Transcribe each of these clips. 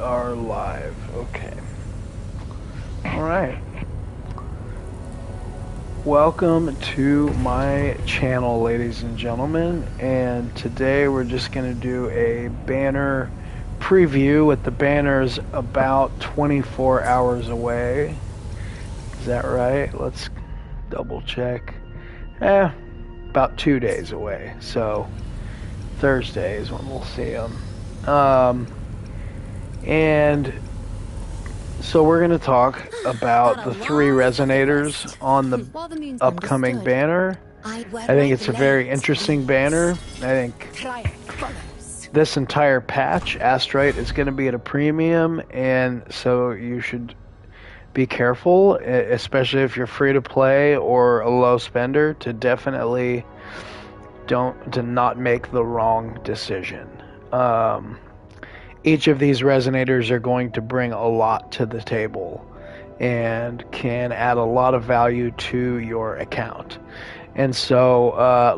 are live. Okay. Alright. Welcome to my channel, ladies and gentlemen. And today we're just going to do a banner preview with the banners about 24 hours away. Is that right? Let's double check. About 2 days away. So Thursday is when we'll see them. And so we're going to talk about the 3 resonators on the upcoming banner. I think it's a very interesting banner. I think this entire patch, astrite, is going to be at a premium, and so you should be careful, especially if you're free to play or a low spender, to definitely to not make the wrong decision. Each of these resonators are going to bring a lot to the table and can add a lot of value to your account. And so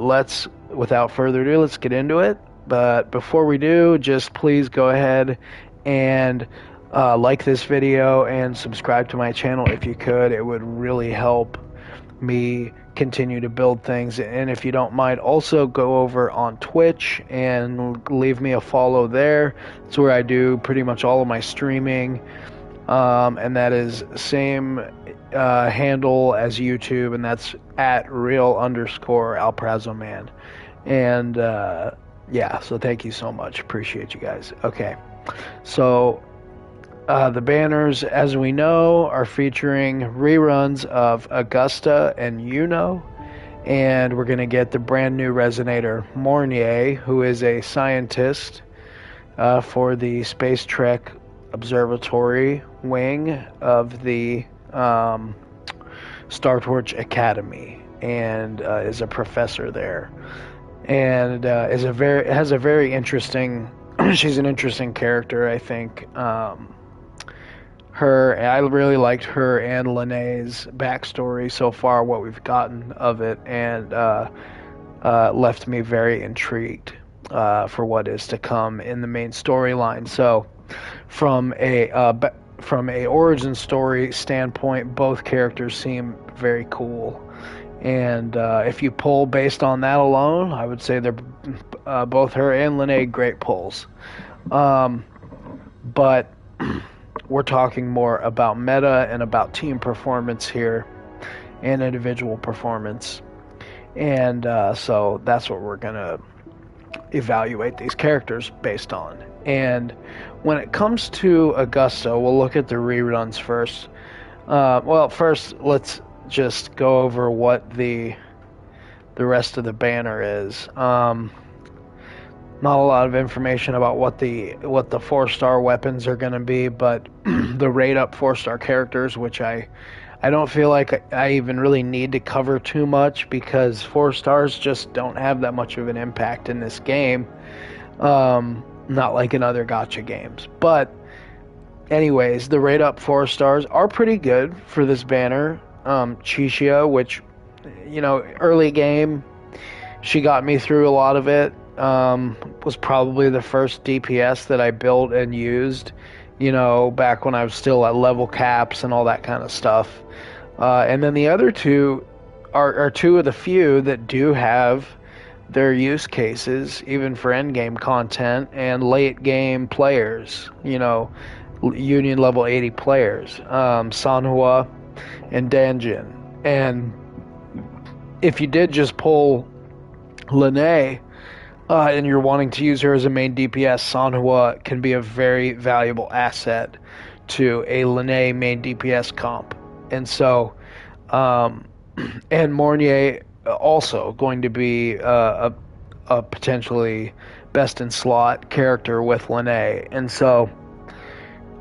without further ado, let's get into it. But before we do, just please go ahead and like this video and subscribe to my channel if you could. It would really help me continue to build things. And if you don't mind, also go over on Twitch and leave me a follow there. It's where I do pretty much all of my streaming, and that is same handle as YouTube, and that's at real_alprazoman. And yeah, so thank you so much, appreciate you guys. Okay, so the banners, as we know, are featuring reruns of Augusta and Iuno, and we're going to get the brand new resonator Mornye, who is a scientist for the Space Trek Observatory wing of the Star Torch Academy, and is a professor there, and has a very interesting. She's an interesting character, I think. I really liked her and Lene's backstory so far, what we've gotten of it, and left me very intrigued for what is to come in the main storyline. So, from a origin story standpoint, both characters seem very cool, and if you pull based on that alone, I would say they're both her and Lene great pulls. But we're talking more about meta and about team performance here and individual performance. And so that's what we're going to evaluate these characters based on. And when it comes to Augusta, we'll look at the reruns first. Well, first, let's just go over what the rest of the banner is. Not a lot of information about what the 4-star weapons are going to be, but the rate up 4-star characters, which I don't feel like I even really need to cover too much, because 4 stars just don't have that much of an impact in this game, not like in other gacha games. But anyways, the rate up 4 stars are pretty good for this banner. Chishia, which, early game, she got me through a lot of it. Was probably the first DPS that I built and used, back when I was still at level caps and all that kind of stuff. And then the other two are two of the few that do have their use cases, even for endgame content and late game players, Union level 80 players, Sanhua and Danjin. And if you did just pull Lene, and you're wanting to use her as a main DPS, Sanhua can be a very valuable asset to a Lene main DPS comp. And so, and Mornye also going to be a potentially best in slot character with Lene. And so,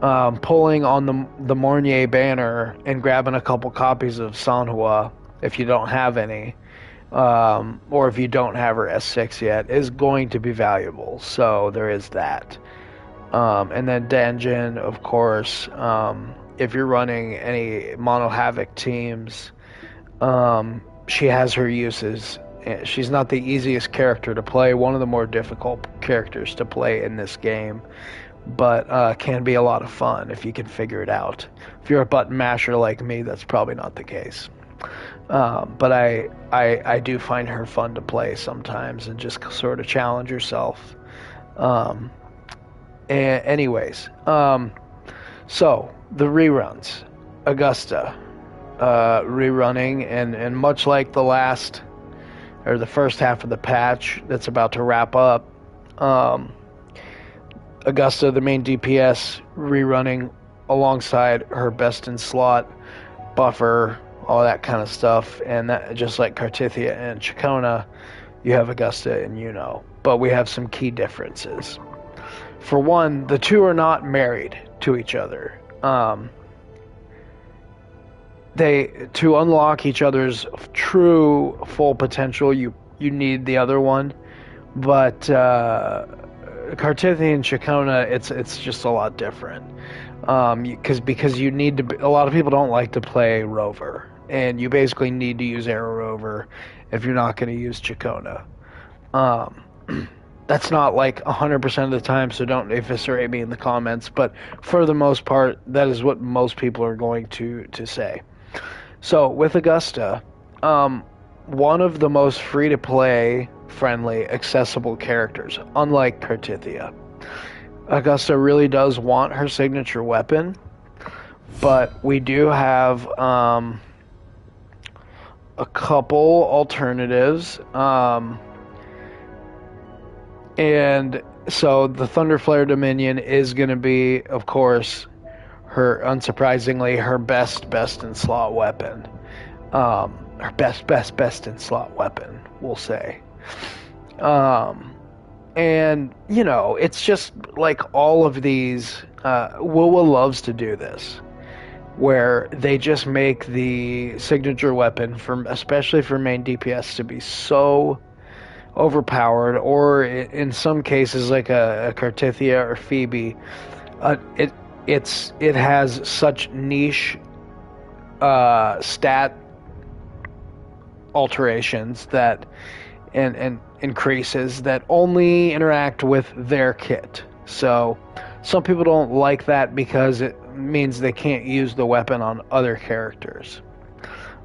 pulling on the Mornye banner and grabbing a couple copies of Sanhua, if you don't have any, or if you don't have her S6 yet, is going to be valuable. So there is that. And then Danjin, of course, if you're running any Mono Havoc teams, she has her uses. She's not the easiest character to play, one of the more difficult characters to play in this game, but can be a lot of fun if you can figure it out. If you're a button masher like me, that's probably not the case. But I do find her fun to play sometimes and just sort of challenge yourself. Um, anyways, so the reruns, Augusta, rerunning, and much like the last or the first half of the patch that's about to wrap up, Augusta, the main DPS, rerunning alongside her best in slot buffer, all that kind of stuff, and that, just like Cartithia and Chacona, you have Augusta and Iuno, but we have some key differences. For one, the two are not married to each other. To unlock each other's true full potential, you need the other one, but Cartithia and Chacona, it's just a lot different. Because you need to. A lot of people don't like to play Rover, and you basically need to use Arrow Rover if you're not going to use Chacona. That's not like 100% of the time, so don't eviscerate me in the comments. But for the most part, that is what most people are going to say. So with Augusta, one of the most free-to-play, friendly, accessible characters, unlike Cartithia. Augusta really does want her signature weapon, but we do have a couple alternatives. And so the Thunderflare Dominion is going to be, of course, unsurprisingly, her best in slot weapon. Her best in slot weapon, we'll say. And, you know, it's just like all of these, Wilwa loves to do this, where they just make the signature weapon, especially for main DPS, to be so overpowered, or in some cases, like a Cartithia or Phoebe, it has such niche stat alterations that and increases that only interact with their kit. So some people don't like that because it means they can't use the weapon on other characters.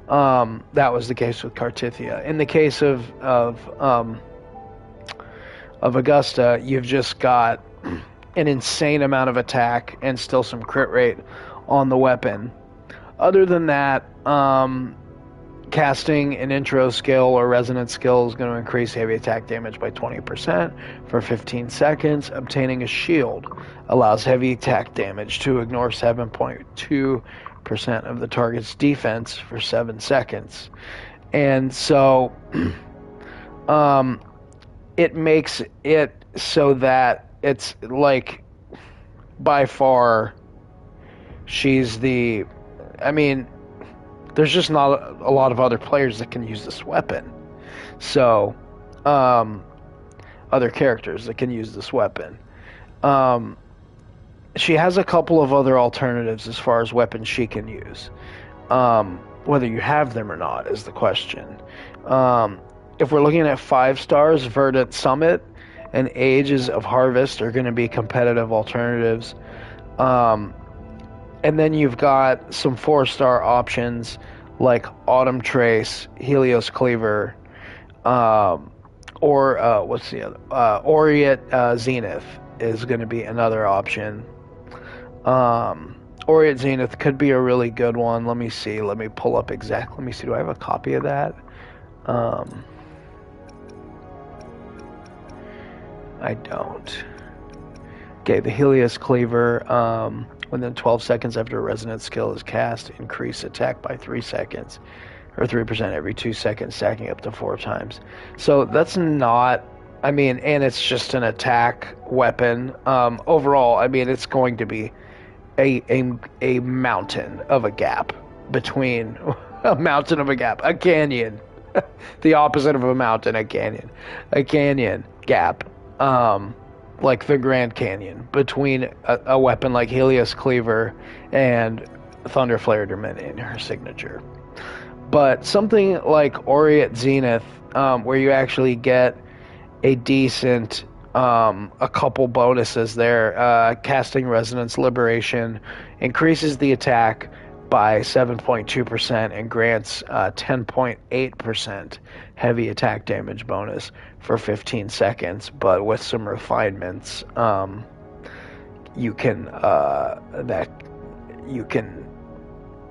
That was the case with Cartithia. In the case of Augusta, you've just got an insane amount of attack and still some crit rate on the weapon. Other than that, casting an intro skill or resonance skill is going to increase heavy attack damage by 20% for 15 seconds. Obtaining a shield allows heavy attack damage to ignore 7.2% of the target's defense for 7 seconds. And so it makes it so that it's like by far she's the... I mean, there's just not a lot of other players that can use this weapon. So, other characters that can use this weapon. She has a couple of other alternatives as far as weapons she can use. Whether you have them or not is the question. If we're looking at 5 stars, Verdant Summit and Ages of Harvest are going to be competitive alternatives. And then you've got some 4-star options like Autumn Trace, Helios Cleaver, or what's the other? Aureate Zenith is going to be another option. Aureate Zenith could be a really good one. Let me see. Let me pull up exactly. Let me see. Do I have a copy of that? I don't. Okay, the Helios Cleaver. Within 12 seconds after a resonance skill is cast, increase attack by 3 seconds, or 3% every 2 seconds, stacking up to 4 times. So that's not... I mean, and it's just an attack weapon. Overall, I mean, it's going to be a mountain of a gap between... a mountain of a gap. A canyon. The opposite of a mountain, a canyon. A canyon gap. Like the Grand Canyon, between a weapon like Helios Cleaver and Thunderflare Dominion, her signature. But something like Aureate Zenith, where you actually get a decent a couple bonuses there. Casting Resonance Liberation increases the attack by 7.2% and grants 10.8% heavy attack damage bonus for 15 seconds. But with some refinements, you can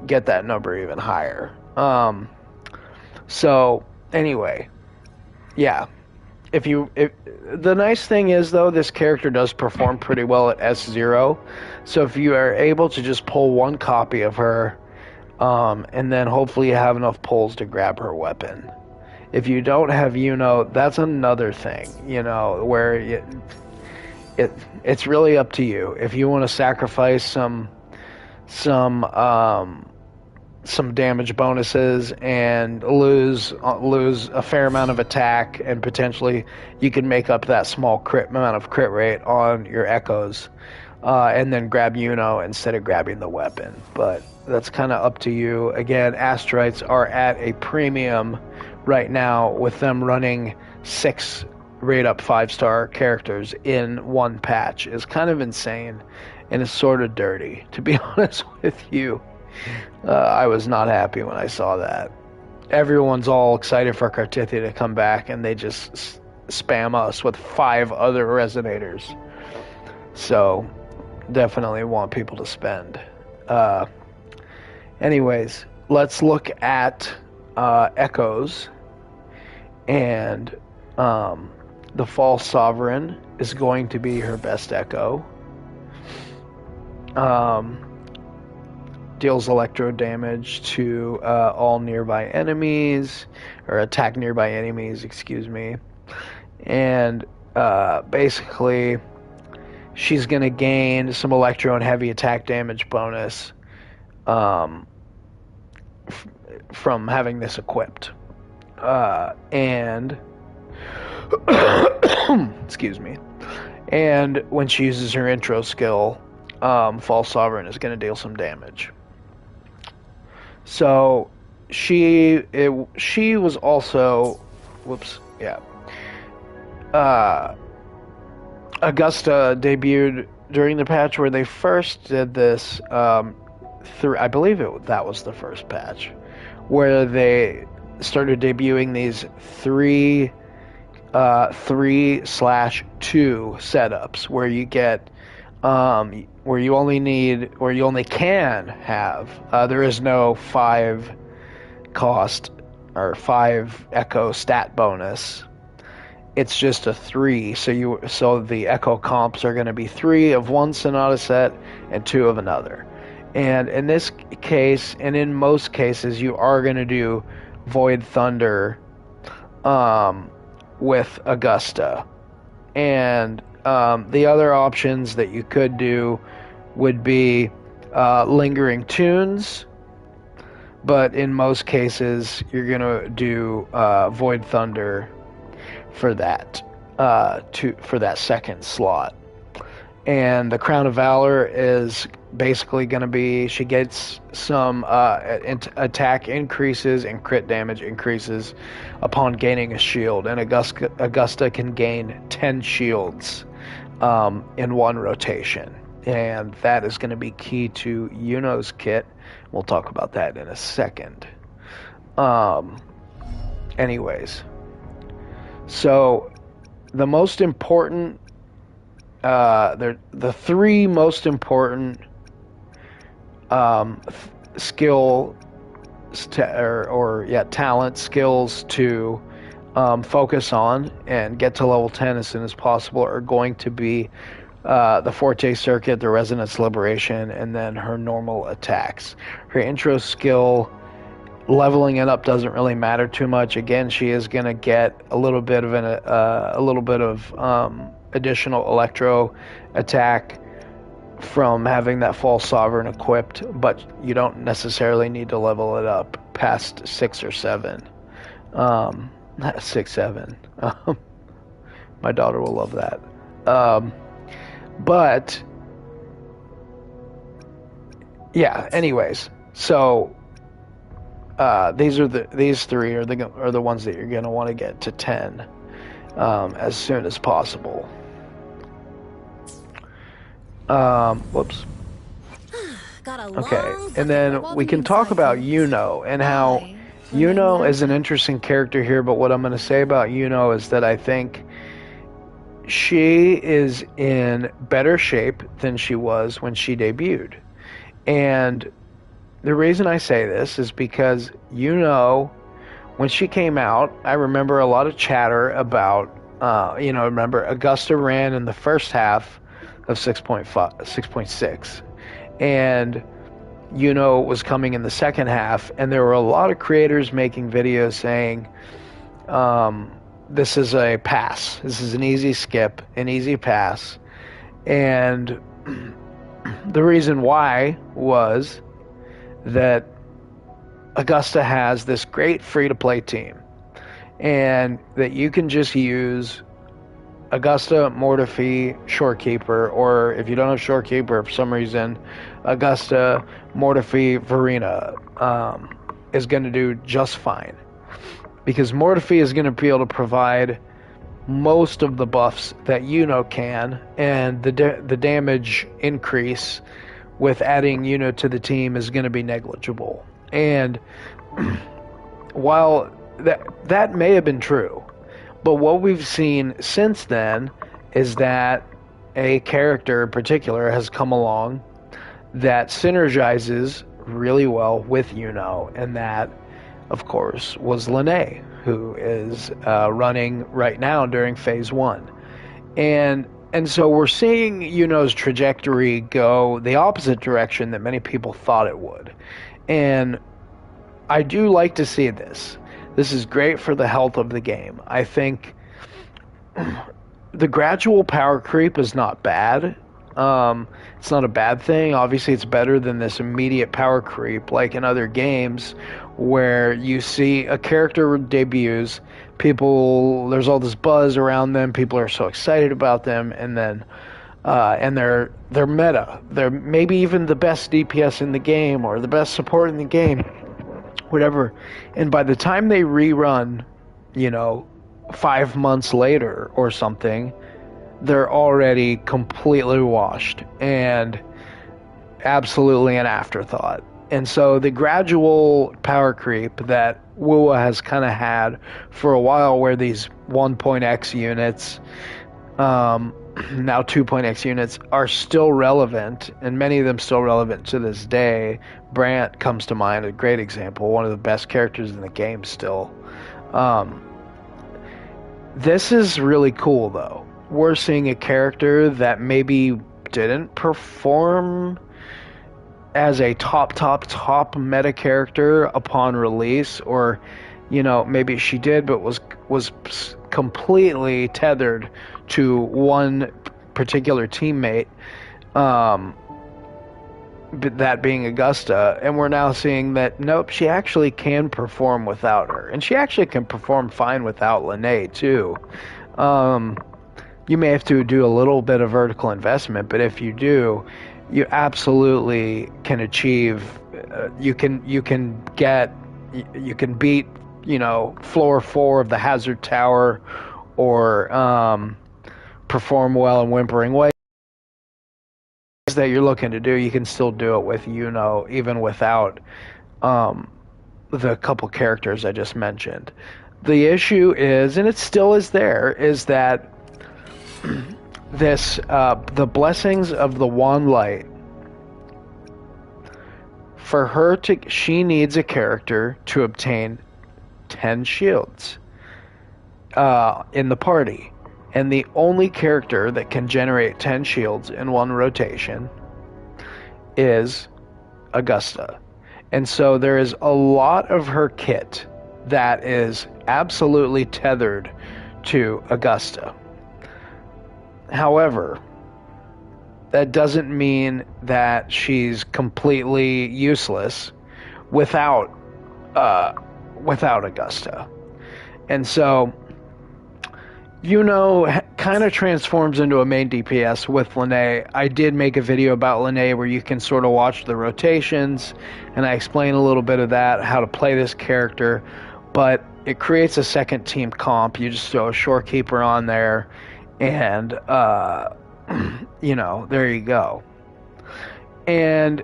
get that number even higher. So anyway, yeah. If the nice thing is though, this character does perform pretty well at S0. So if you are able to just pull one copy of her, and then hopefully you have enough pulls to grab her weapon. If you don't have Iuno, that's another thing, where it's really up to you. If you want to sacrifice some damage bonuses and lose a fair amount of attack, and potentially you can make up that small amount of crit rate on your echoes, and then grab Iuno instead of grabbing the weapon. But that's kind of up to you. Again, astrites are at a premium right now, with them running 6 rate up 5-star characters in one patch. Is kind of insane, and it's sort of dirty, to be honest with you. I was not happy when I saw that. Everyone's all excited for Cartithia to come back, and they just spam us with 5 other resonators. So, definitely want people to spend. Anyways, let's look at echoes. And the False Sovereign is going to be her best echo. Deals electro damage to all nearby enemies, or attack nearby enemies, excuse me. And basically, she's going to gain some electro and heavy attack damage bonus from having this equipped. And excuse me. And when she uses her intro skill, False Sovereign is going to deal some damage. So she was also, Augusta debuted during the patch where they first did this. I believe that was the first patch where they started debuting these 3/2 setups where you get where you only can have, there is no 5 cost or 5 echo stat bonus. It's just a 3. So the echo comps are going to be 3 of one Sonata set and 2 of another. And in this case, and in most cases, you are going to do Void Thunder with Augusta. And the other options that you could do would be Lingering Tunes, but in most cases you're going to do Void Thunder for that for that second slot. And the Crown of Valor is basically going to be, she gets some attack increases and crit damage increases upon gaining a shield, and Augusta can gain 10 shields in one rotation, and that is going to be key to Iuno's kit. We'll talk about that in a second. Anyways, so the most important, the 3 most important talent skills to focus on and get to level 10 as soon as possible are going to be the Forte Circuit, the Resonance Liberation, and then her normal attacks. Her intro skill, leveling it up doesn't really matter too much. Again, she is going to get a little bit of additional electro attack from having that False Sovereign equipped, but you don't necessarily need to level it up past 6 or 7. 6, 7. My daughter will love that. But yeah, anyways, so these 3 are the ones that you're going to want to get to 10 as soon as possible. Whoops. Got a Okay, long and bucket then we revolving can talk inside about folks. Yuno and how I remain Yuno is an virgin. interesting character here, but what I'm going to say about Yuno is that I think she is in better shape than she was when she debuted. And the reason I say this is because when she came out, I remember a lot of chatter about, remember Augusta ran in the first half of 6.5, 6.6, and was coming in the second half, and there were a lot of creators making videos saying, this is a pass. This is an easy skip, an easy pass. And the reason why was that Augusta has this great free to play team, and that you can just use Augusta, Mortefi, Shorekeeper, or if you don't have Shorekeeper for some reason, Augusta, Mortefi, Verena is going to do just fine. Because Mortefi is going to be able to provide most of the buffs that Iuno can, and the damage increase with adding Iuno to the team is going to be negligible. And while that may have been true, but what we've seen since then is that a character in particular has come along that synergizes really well with Iuno, and that, of course, was Lene, who is running right now during Phase 1. And so we're seeing Iuno's trajectory go the opposite direction that many people thought it would. And I do like to see this. This is great for the health of the game. I think the gradual power creep is not bad. It's not a bad thing. Obviously, it's better than this immediate power creep like in other games where you see a character debuts, there's all this buzz around them, people are so excited about them, and then they're meta. They're maybe even the best DPS in the game or the best support in the game, whatever. And by the time they rerun, 5 months later or something, they're already completely washed and absolutely an afterthought. And so the gradual power creep that WUA has kind of had for a while, where these 1.x units, now 2.x units, are still relevant, and many of them still relevant to this day. Brant comes to mind, a great example, one of the best characters in the game still. This is really cool, though. We're seeing a character that maybe didn't perform as a top meta character upon release, or maybe she did, but was completely tethered to one particular teammate, that being Augusta. And we're now seeing that nope, she actually can perform without her, and she actually can perform fine without Lene too. You may have to do a little bit of vertical investment, but if you do, you absolutely can achieve. You can beat floor 4 of the Hazard Tower, or perform well in Whimpering Way that you're looking to do. You can still do it with Iuno, even without the couple characters I just mentioned. The issue is, and it still is there, is that the blessings of the Wand Light, for her to, she needs a character to obtain 10 shields in the party. And the only character that can generate 10 shields in one rotation is Augusta. And so there is a lot of her kit that is absolutely tethered to Augusta. However, that doesn't mean that she's completely useless without Augusta. And so kind of transforms into a main DPS with Lene. I did make a video about Lene where you can sort of watch the rotations, and I explain a little bit of that, how to play this character. But it creates a second team comp. You just throw a Shorekeeper on there, and there you go. And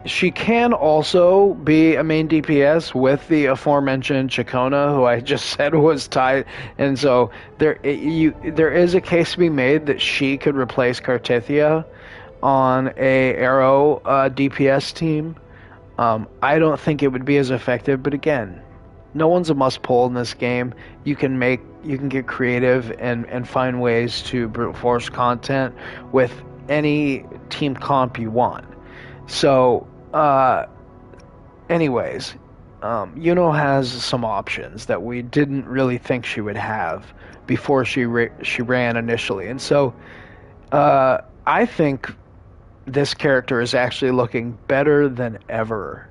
she can also be a main DPS with the aforementioned Chacona, who I just said was tied. And so there is a case to be made that she could replace Cartithia on a Arrow DPS team. I don't think it would be as effective, but again, no one's a must pull in this game. You can get creative and find ways to brute force content with any team comp you want. So, anyways, Iuno has some options that we didn't really think she would have before she ran initially, and so I think this character is actually looking better than ever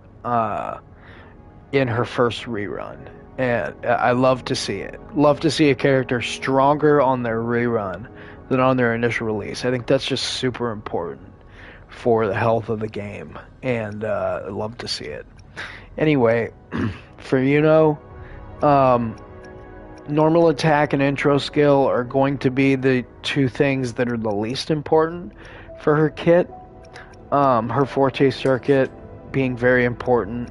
in her first rerun, and I love to see it. Love to see a character stronger on their rerun than on their initial release. I think that's just super important for the health of the game, and I love to see it. Anyway, for normal attack and intro skill are going to be the two things that are the least important for her kit. Her Forte circuit being very important,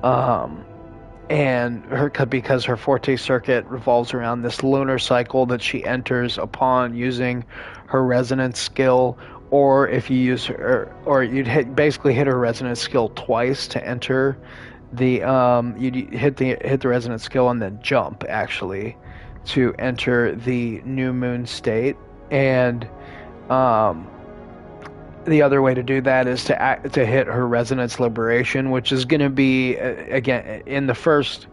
and because her Forte circuit revolves around this lunar cycle that she enters upon using her resonance skill, or if you use her, or you'd basically hit her resonance skill twice to enter the you'd hit the resonance skill and then jump actually to enter the new moon state. And the other way to do that is to hit her resonance liberation, which is going to be again in the first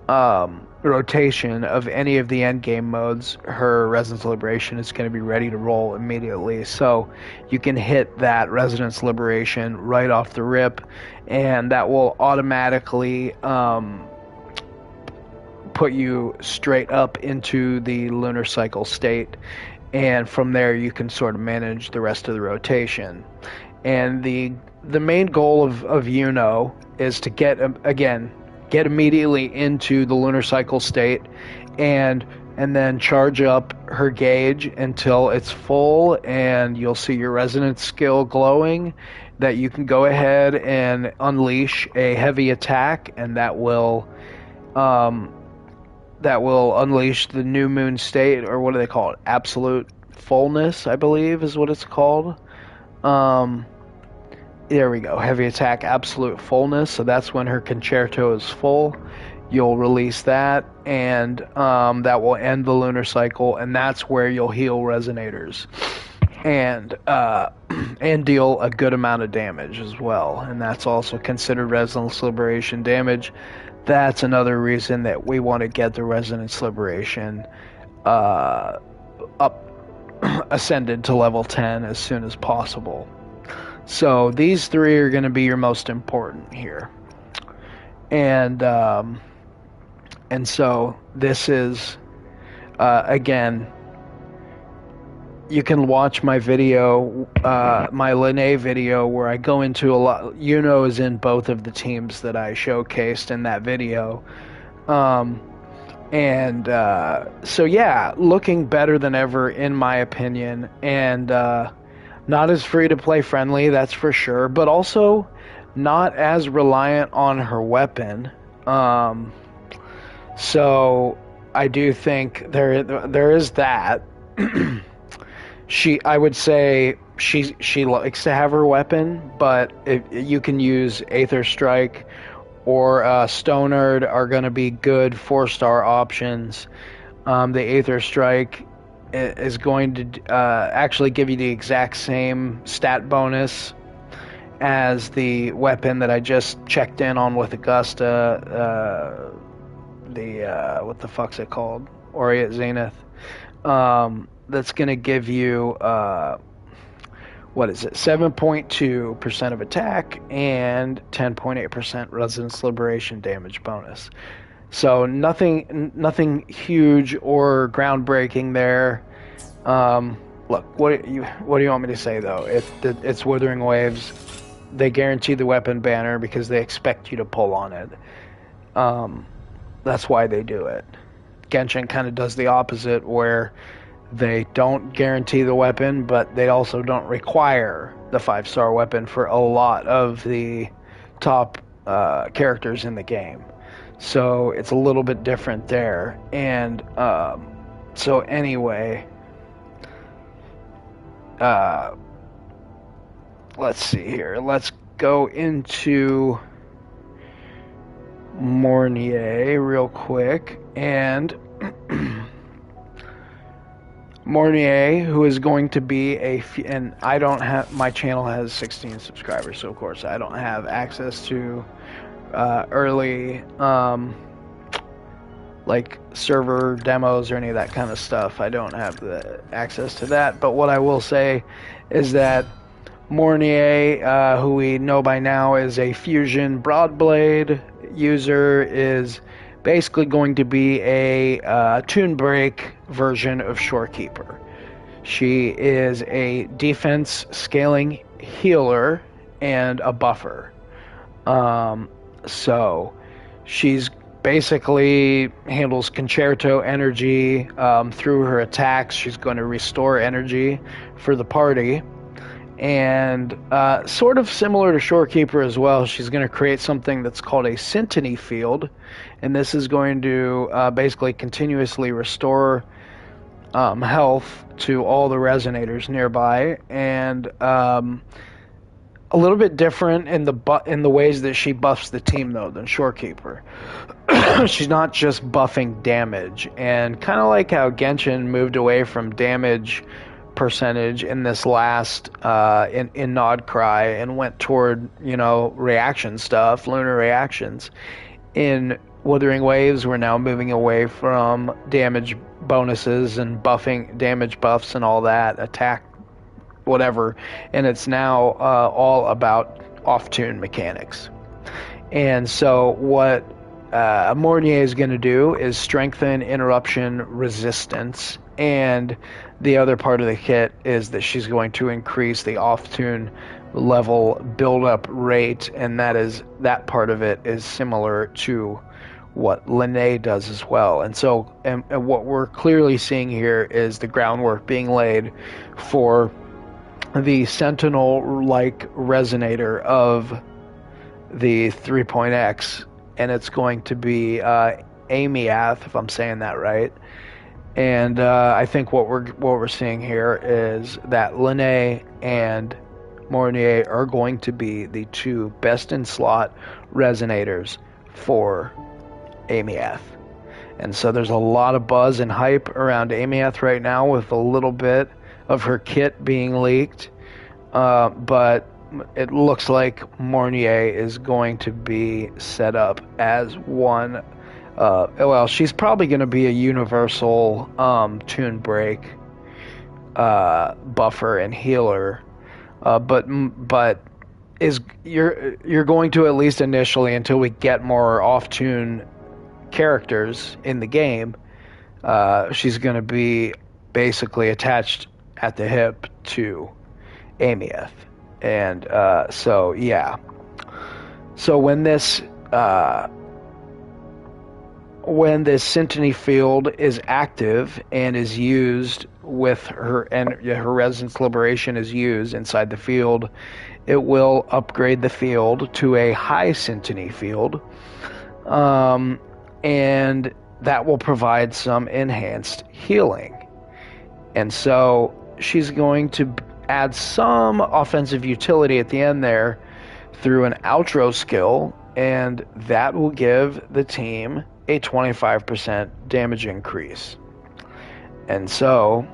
rotation of any of the end game modes. Her resonance liberation is going to be ready to roll immediately, so you can hit that resonance liberation right off the rip, and that will automatically put you straight up into the lunar cycle state, and from there you can sort of manage the rest of the rotation. And the main goal of Iuno is to get immediately into the lunar cycle state, and then charge up her gauge until it's full, and you'll see your resonance skill glowing, that you can go ahead and unleash a heavy attack, and that will unleash the new moon state, or what do they call it? Absolute fullness, I believe is what it's called. There we go. Heavy attack, absolute fullness. So that's when her concerto is full. You'll release that, and that will end the lunar cycle, and that's where you'll heal resonators, and deal a good amount of damage as well. And that's also considered resonance liberation damage. That's another reason that we want to get the resonance liberation ascended to level 10 as soon as possible. So these three are going to be your most important here. And so this is, again, you can watch my video, my Linné video, where I go into a lot. Iuno is in both of the teams that I showcased in that video. So yeah, looking better than ever in my opinion, and not as free-to-play friendly, that's for sure, but also not as reliant on her weapon. So I do think there is that. I would say she likes to have her weapon, but you can use Aether Strike or Stonard are going to be good 4-star options. The Aether Strike is going to actually give you the exact same stat bonus as the weapon that I just checked in on with Augusta. What the fuck's it called? Aureate Zenith. That's going to give you, 7.2% of attack and 10.8% resonance liberation damage bonus. So nothing huge or groundbreaking there. Look, what do you want me to say though? It's Withering Waves. They guarantee the weapon banner because they expect you to pull on it. That's why they do it. Genshin kind of does the opposite, where They don't guarantee the weapon, but they also don't require the 5-star weapon for a lot of the top characters in the game. So it's a little bit different there. And so anyway, let's see here. Let's go into Mornye real quick. And Mornye, who is going to be and I don't have, my channel has 16 subscribers, so of course I don't have access to early like server demos or any of that kind of stuff. I don't have the access to that, but what I will say is that Mornye, who we know by now is a fusion broadblade user, is basically going to be a tune break version of Shorekeeper. She is a defense scaling healer and a buffer. So she's basically handles concerto energy through her attacks. She's going to restore energy for the party. And sort of similar to Shorekeeper as well, she's going to create something that's called a Syntony Field, and this is going to basically continuously restore health to all the resonators nearby, and a little bit different in the ways that she buffs the team though than Shorekeeper. She's not just buffing damage, and kind of like how Genshin moved away from damage percentage in this last in Nod Cry and went toward, reaction stuff, lunar reactions. In Wuthering Waves, we're now moving away from damage bonuses and buffing, damage buffs and all that, attack, whatever, and it's now all about off-tune mechanics. And so what Mornye is going to do is strengthen interruption resistance, and the other part of the kit is that she's going to increase the off-tune level build-up rate, and that part of it is similar to what Linnae does as well. And so and what we're clearly seeing here is the groundwork being laid for the Sentinel-like resonator of the 3.x, and it's going to be Amiath, if I'm saying that right. And I think what we're seeing here is that Linnae and Mornye are going to be the two best in slot resonators for Amiath. And so there's a lot of buzz and hype around Amiath right now, with a little bit of her kit being leaked. But it looks like Mornye is going to be set up as one. She's probably going to be a universal tune break buffer and healer, but you're going to, at least initially, until we get more off-tune characters in the game, she's going to be basically attached at the hip to Amiath. And so when this Syntony Field is active and is used with her, and her Resonance Liberation is used inside the field, it will upgrade the field to a high Syntony Field, and that will provide some enhanced healing. And so she's going to add some offensive utility at the end there through an outro skill, and that will give the team a 25% damage increase. And so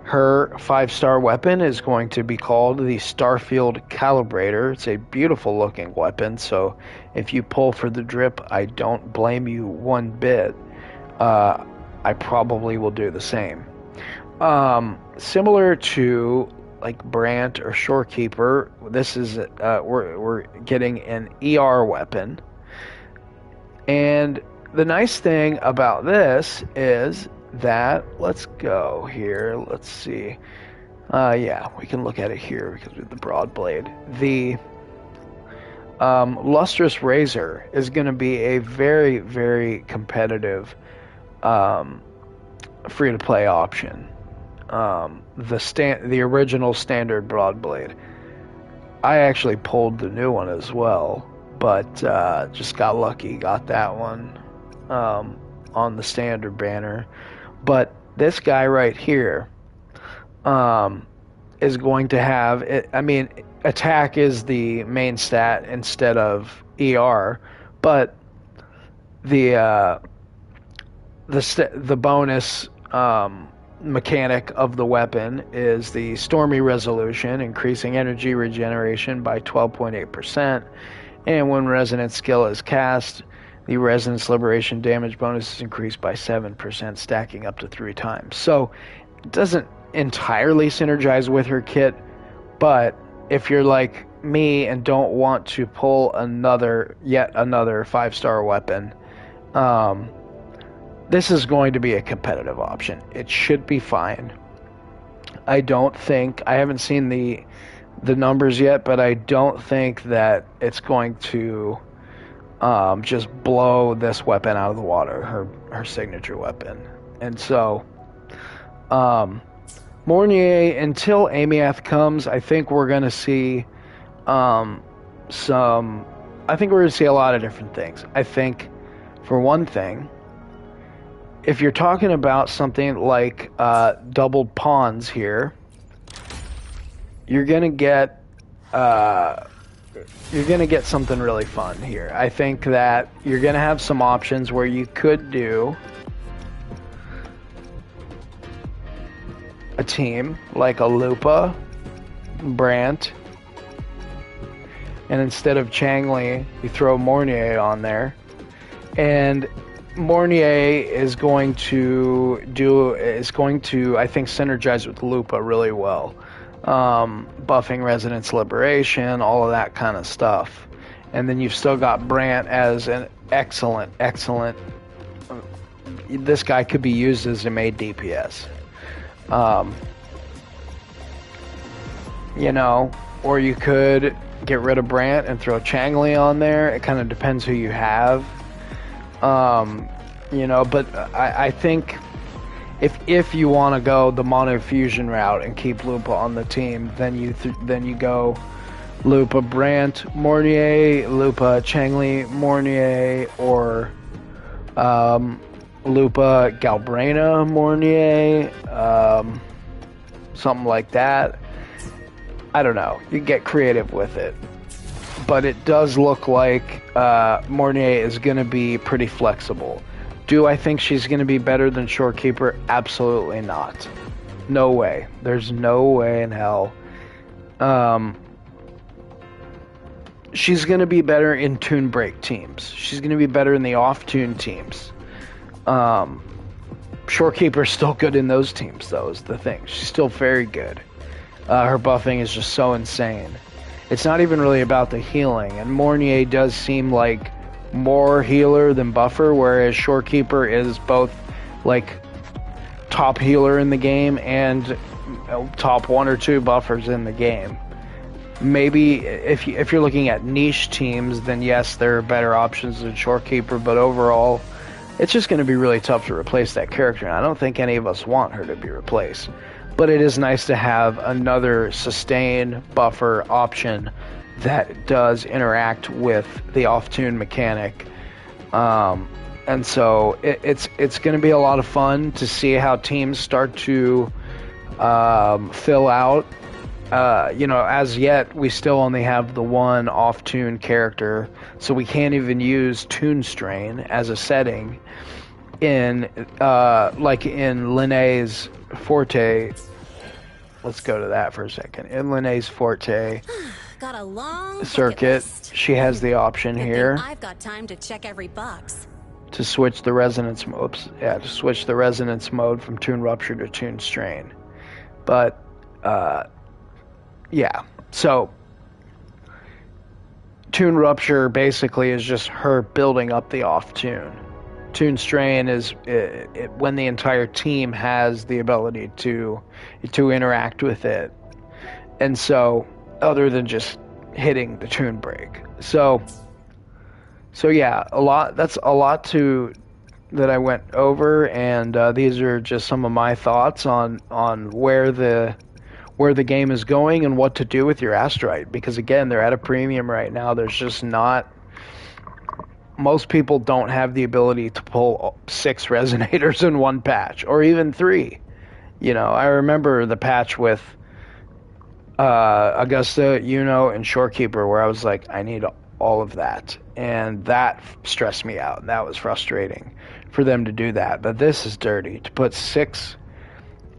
her 5-star weapon is going to be called the Starfield Calibrator. It's a beautiful looking weapon, so if you pull for the drip, I don't blame you one bit. I probably will do the same. Similar to like Brant or Shorekeeper, this is we're getting an ER weapon. And the nice thing about this is that, let's go here, let's see. We can look at it here because we have the broad blade. The Lustrous Razor is going to be a very, very competitive free-to-play option. the original standard broadblade. I actually pulled the new one as well, but just got lucky, got that one on the standard banner. But this guy right here is going to have it. I mean, attack is the main stat instead of ER, but the the bonus mechanic of the weapon is the Stormy Resolution, increasing energy regeneration by 12.8%. And when Resonance skill is cast, the Resonance Liberation damage bonus is increased by 7%, stacking up to 3 times. So it doesn't entirely synergize with her kit, but if you're like me and don't want to pull yet another 5-star weapon, this is going to be a competitive option. It should be fine. I haven't seen the numbers yet, but I don't think that it's going to just blow this weapon out of the water, her signature weapon. And so Mornye, until Amiath comes, I think we're going to see I think we're going to see a lot of different things. I think, for one thing, if you're talking about something like doubled pawns here, you're gonna get something really fun here. I think that you're gonna have some options where you could do a team like a Lupa, Brant, and instead of Changli, you throw Mornye on there, and Mornye is going to I think synergize with Lupa really well, buffing Resonance Liberation, all of that kind of stuff. And then you've still got Brant as an excellent. This guy could be used as a made DPS, or you could get rid of Brant and throw Changli on there. It kind of depends who you have. But I think if you want to go the mono fusion route and keep Lupa on the team, then you go Lupa Brant Mornye, Lupa Changli Mornye, or Lupa Galbrena Mornye, something like that. I don't know. You get creative with it. But it does look like Mornye is going to be pretty flexible. Do I think she's going to be better than Shorekeeper? Absolutely not. No way. There's no way in hell. She's going to be better in tune break teams. She's going to be better in the off-tune teams. Shorekeeper's still good in those teams, though, is the thing. She's still very good. Her buffing is just so insane. It's not even really about the healing, and Mornye does seem like more healer than buffer, whereas Shorekeeper is both like top healer in the game and top 1 or 2 buffers in the game. Maybe if you're looking at niche teams, then yes, there are better options than Shorekeeper, but overall, it's just going to be really tough to replace that character, and I don't think any of us want her to be replaced. But it is nice to have another sustain buffer option that does interact with the off-tune mechanic. And so it's going to be a lot of fun to see how teams start to fill out. As yet, we still only have the one off-tune character, so we can't even use Tune Strain as a setting in Linnea's Forte. Let's go to that for a second. In Linnea's Forte Got a long circuit, she has the option here I've got time to check every box. to switch the resonance mode from Tune Rupture to Tune Strain. But so Tune Rupture basically is just her building up the off tune. Tune Strain is when the entire team has the ability to interact with it, and so other than just hitting the tune break. So yeah, that's a lot to that I went over, and these are just some of my thoughts on where the game is going and what to do with your astrite. Because again, they're at a premium right now. There's just not most people don't have the ability to pull 6 resonators in one patch, or even 3. You know, I remember the patch with Augusta, Iuno, and Shorekeeper, where I was like, I need all of that, and that stressed me out. And that was frustrating for them to do that. But this is dirty to put 6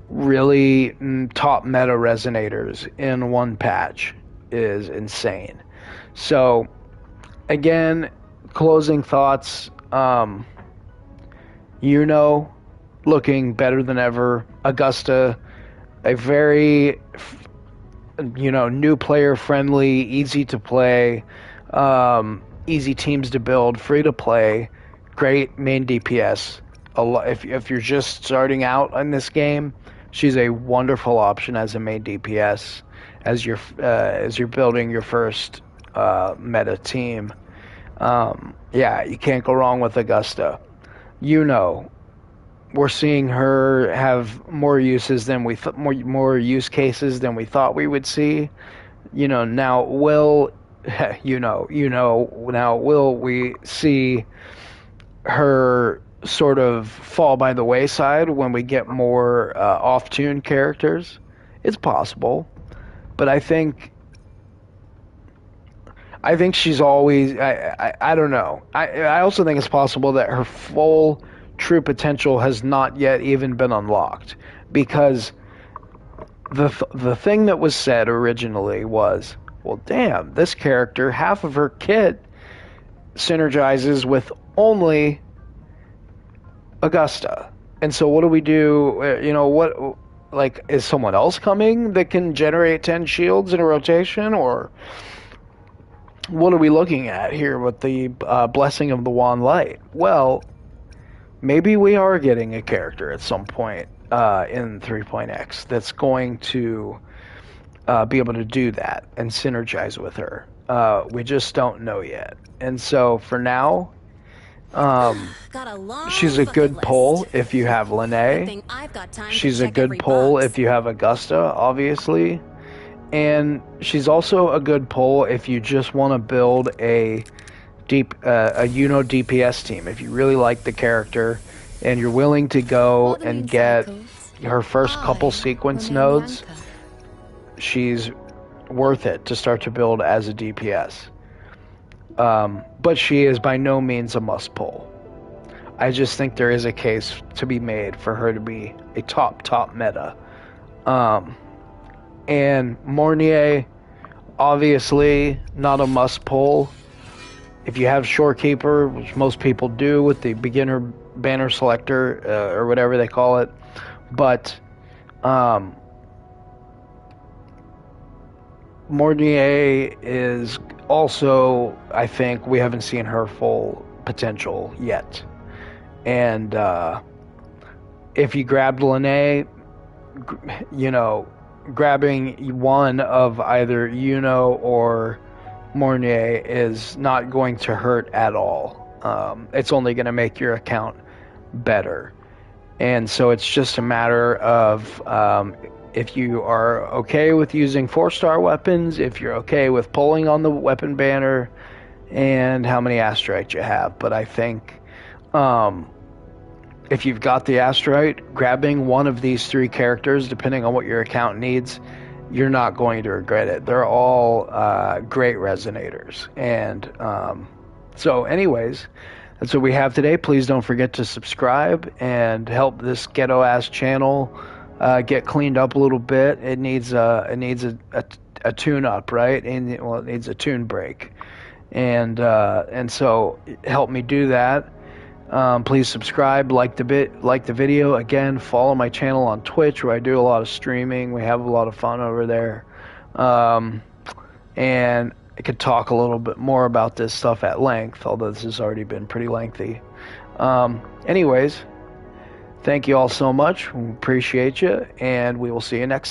really top meta resonators in one patch is insane. So again, closing thoughts. Iuno looking better than ever. Augusta, a very new player friendly, easy to play, easy teams to build, free to play, great main DPS. If you're just starting out in this game, she's a wonderful option as a main DPS as you're building your first meta team. Yeah, you can't go wrong with Augusta. We're seeing her have more uses than more use cases than we thought we would see. Now will we see her sort of fall by the wayside when we get more off-tune characters? It's possible, but I think she's always. I don't know. I also think it's possible that her full true potential has not yet even been unlocked, because the thing that was said originally was, well, damn, this character, half of her kit synergizes with only Augusta, and so what do we do? What, like, is someone else coming that can generate 10 shields in a rotation, or what are we looking at here with the blessing of the wand light? Well, maybe we are getting a character at some point in 3.x that's going to be able to do that and synergize with her. We just don't know yet. And so for now, she's a good pull if you have Lene. She's a good pull if you have Augusta, obviously. And she's also a good pull if you just want to build a Iuno DPS team. If you really like the character and you're willing to go and get her first couple sequence nodes, she's worth it to start to build as a DPS. But she is by no means a must pull. I just think there is a case to be made for her to be a top meta. And Mornye, obviously not a must pull. If you have Shorekeeper, which most people do with the beginner banner selector, or whatever they call it, but Mornye is also, I think, we haven't seen her full potential yet. And if you grabbed Lene, grabbing one of either Iuno or Mornye is not going to hurt at all. It's only going to make your account better. And so it's just a matter of if you are okay with using 4-star weapons, if you're okay with pulling on the weapon banner, and how many astrite you have. But I think if you've got the astrite, grabbing one of these 3 characters, depending on what your account needs, you're not going to regret it. They're all great resonators. And so anyways, that's what we have today. Please don't forget to subscribe and help this ghetto-ass channel get cleaned up a little bit. It needs a tune-up, right? And it needs a tune break. And so help me do that. Please subscribe, like the video. Again, follow my channel on Twitch, where I do a lot of streaming. We have a lot of fun over there. And I could talk a little bit more about this stuff at length, although this has already been pretty lengthy. Anyways, thank you all so much. We appreciate you, and we will see you next time.